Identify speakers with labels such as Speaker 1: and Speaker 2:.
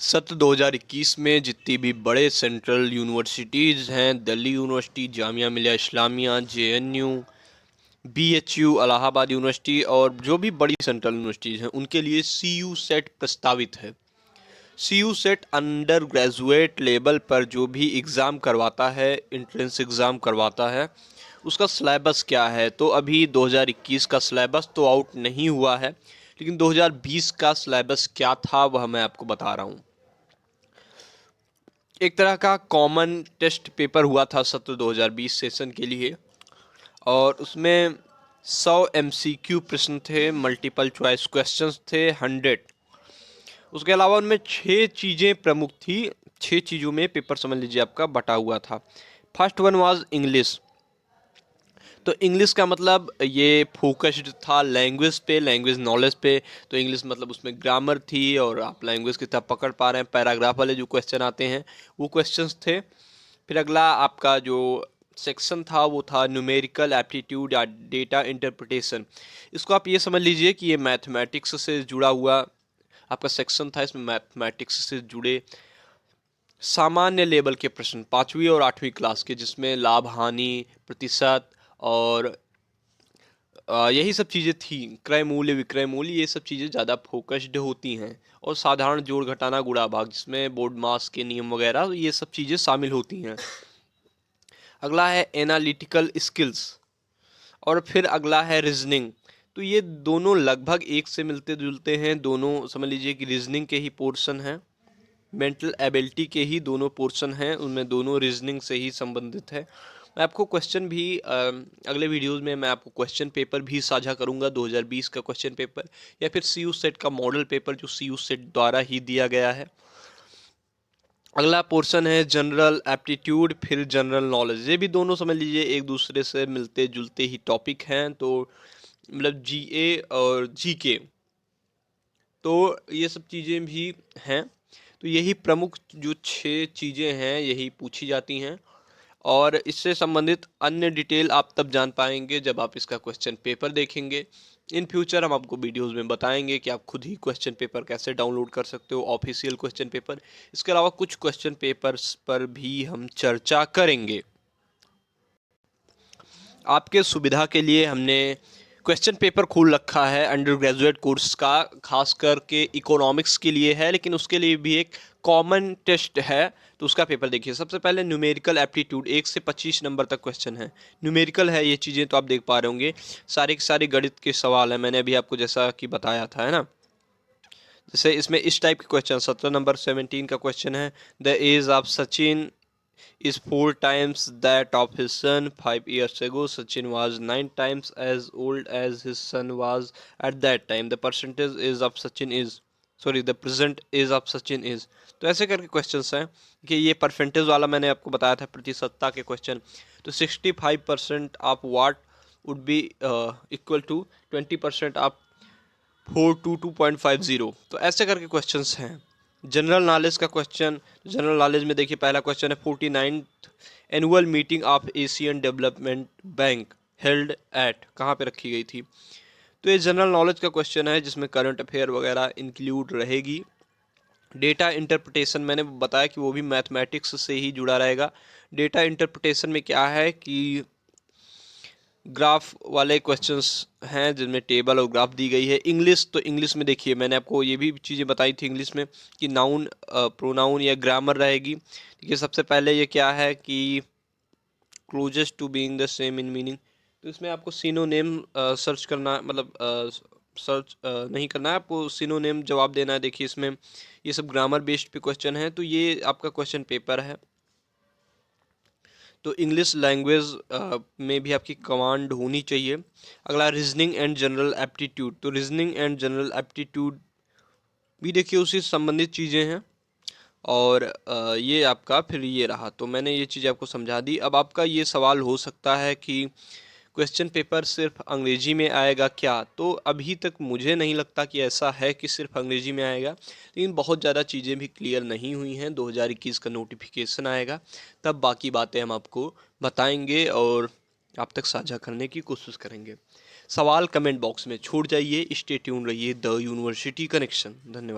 Speaker 1: सत्र 2021 में जितनी भी बड़े सेंट्रल यूनिवर्सिटीज़ हैं, Delhi university, Jamia Millia Islamia, JNU, BHU, Allahabad university और जो भी बड़ी सेंट्रल यूनिवर्सिटीज़ हैं, उनके लिए सीयू सेट प्रस्तावित है। CU set undergraduate level पर जो भी एग्ज़ाम करवाता है, एंट्रेंस एग्ज़ाम करवाता है, उसका सिलेबस क्या है। तो अभी 2021 का सिलेबस तो आउट नहीं हुआ है, लेकिन 2020 का सिलेबस क्या था वह मैं आपको बता रहा हूँ। एक तरह का कॉमन टेस्ट पेपर हुआ था सत्र 2020 सेशन के लिए, और उसमें 100 एमसीक्यू प्रश्न थे, मल्टीपल चॉइस क्वेश्चंस थे 100। उसके अलावा उनमें 6 चीज़ें प्रमुख थी। 6 चीज़ों में पेपर समझ लीजिए आपका बटा हुआ था। First one was English. तो इंग्लिश का मतलब ये फोकस्ड था लैंग्वेज पे, लैंग्वेज नॉलेज पे। तो इंग्लिश मतलब उसमें ग्रामर थी और आप लैंग्वेज की तरफ पकड़ पा रहे हैं। पैराग्राफ वाले जो क्वेश्चन आते हैं वो क्वेश्चंस थे। फिर अगला आपका जो सेक्शन था वो था न्यूमेरिकल एप्टीट्यूड या डेटा इंटरप्रिटेशन। इसको आप ये समझ लीजिए कि ये मैथमेटिक्स से जुड़ा हुआ आपका सेक्शन था। इसमें मैथमेटिक्स से जुड़े सामान्य लेवल के प्रश्न 5वीं और 8वीं क्लास के, जिसमें लाभ हानि प्रतिशत और यही सब चीज़ें थी। क्रय मूल्य, विक्रय मूल्य, ये सब चीज़ें ज़्यादा फोकस्ड होती हैं। और साधारण जोड़ घटाना गुणा भाग, जिसमें बोर्ड मास के नियम वगैरह ये सब चीज़ें शामिल होती हैं। अगला है एनालिटिकल स्किल्स और फिर अगला है रीजनिंग। तो ये दोनों लगभग एक से मिलते जुलते हैं। दोनों समझ लीजिए कि रीजनिंग के ही पोर्शन हैं, मेंटल एबिलिटी के ही दोनों पोर्शन हैं, उनमें दोनों रीजनिंग से ही संबंधित है। मैं आपको क्वेश्चन भी अगले वीडियोस में मैं आपको क्वेश्चन पेपर भी साझा करूंगा, 2020 का क्वेश्चन पेपर या फिर सीयू सेट का मॉडल पेपर जो सीयू सेट द्वारा ही दिया गया है। अगला पोर्शन है जनरल एप्टीट्यूड, फिर जनरल नॉलेज। ये भी दोनों समझ लीजिए एक दूसरे से मिलते जुलते ही टॉपिक हैं। तो मतलब जीए और जीके, तो ये सब चीज़ें भी हैं। तो यही प्रमुख जो 6 चीज़ें हैं यही पूछी जाती हैं, और इससे संबंधित अन्य डिटेल आप तब जान पाएंगे जब आप इसका क्वेश्चन पेपर देखेंगे। इन फ्यूचर हम आपको वीडियोस में बताएंगे कि आप खुद ही क्वेश्चन पेपर कैसे डाउनलोड कर सकते हो, ऑफिशियल क्वेश्चन पेपर। इसके अलावा कुछ क्वेश्चन पेपर्स पर भी हम चर्चा करेंगे। आपके सुविधा के लिए हमने क्वेश्चन पेपर खोल रखा है अंडर ग्रेजुएट कोर्स का, खास करके इकोनॉमिक्स के लिए है, लेकिन उसके लिए भी एक कॉमन टेस्ट है। तो उसका पेपर देखिए। सबसे पहले न्यूमेरिकल एप्टीट्यूड, 1 से 25 नंबर तक क्वेश्चन है। न्यूमेरिकल है ये चीज़ें, तो आप देख पा रहे होंगे सारे के सारे गणित के सवाल हैं। मैंने अभी आपको जैसा कि बताया था, है ना। जैसे इसमें इस टाइप के क्वेश्चन 17 नंबर 17 का क्वेश्चन है, the age of Sachin is 4 times that of his son. 5 years ago, Sachin was 9 times as old as his son was at that time. The percentage age of Sachin is, sorry, the present age of Sachin is. तो ऐसे करके questions हैं कि ये percentage वाला मैंने आपको बताया था, प्रतिशतता के क्वेश्चन। तो 65% of what would be equal to 20% ऑफ 422.50। तो ऐसे करके क्वेश्चंस हैं। जनरल नॉलेज का क्वेश्चन, जनरल नॉलेज में देखिए पहला क्वेश्चन है 49th annual meeting of Asian development bank held at, कहाँ पे रखी गई थी। तो ये जनरल नॉलेज का क्वेश्चन है जिसमें करंट अफेयर वगैरह इंक्लूड रहेगी। डेटा इंटरप्रिटेशन मैंने बताया कि वो भी मैथमेटिक्स से ही जुड़ा रहेगा। डेटा इंटरप्रिटेशन में क्या है कि ग्राफ वाले क्वेश्चंस हैं जिनमें टेबल और ग्राफ दी गई है। इंग्लिश, तो इंग्लिश में देखिए मैंने आपको ये भी चीज़ें बताई थी इंग्लिश में कि नाउन, प्रोनाउन या ग्रामर रहेगी। देखिए सबसे पहले ये क्या है कि closest to being the same in meaning. तो इसमें आपको सिनोनिम सर्च करना, मतलब सर्च नहीं करना है, आपको सिनोनिम जवाब देना है। देखिए इसमें ये सब ग्रामर बेस्ड पे क्वेश्चन है, तो ये आपका क्वेश्चन पेपर है। तो इंग्लिश लैंग्वेज में भी आपकी कमांड होनी चाहिए। अगला रीजनिंग एंड जनरल एप्टीट्यूड। तो रीजनिंग एंड जनरल एप्टीट्यूड भी देखिए उसी से संबंधित चीज़ें हैं। और ये आपका फिर ये रहा। तो मैंने ये चीज़ आपको समझा दी। अब आपका ये सवाल हो सकता है कि क्वेश्चन पेपर सिर्फ अंग्रेजी में आएगा क्या। तो अभी तक मुझे नहीं लगता कि ऐसा है कि सिर्फ अंग्रेजी में आएगा, लेकिन बहुत ज़्यादा चीज़ें भी क्लियर नहीं हुई हैं। 2021 का नोटिफिकेशन आएगा तब बाकी बातें हम आपको बताएंगे और आप तक साझा करने की कोशिश करेंगे। सवाल कमेंट बॉक्स में छोड़ जाइए। स्टे ट्यून रहिए द यूनिवर्सिटी कनेक्शन। धन्यवाद।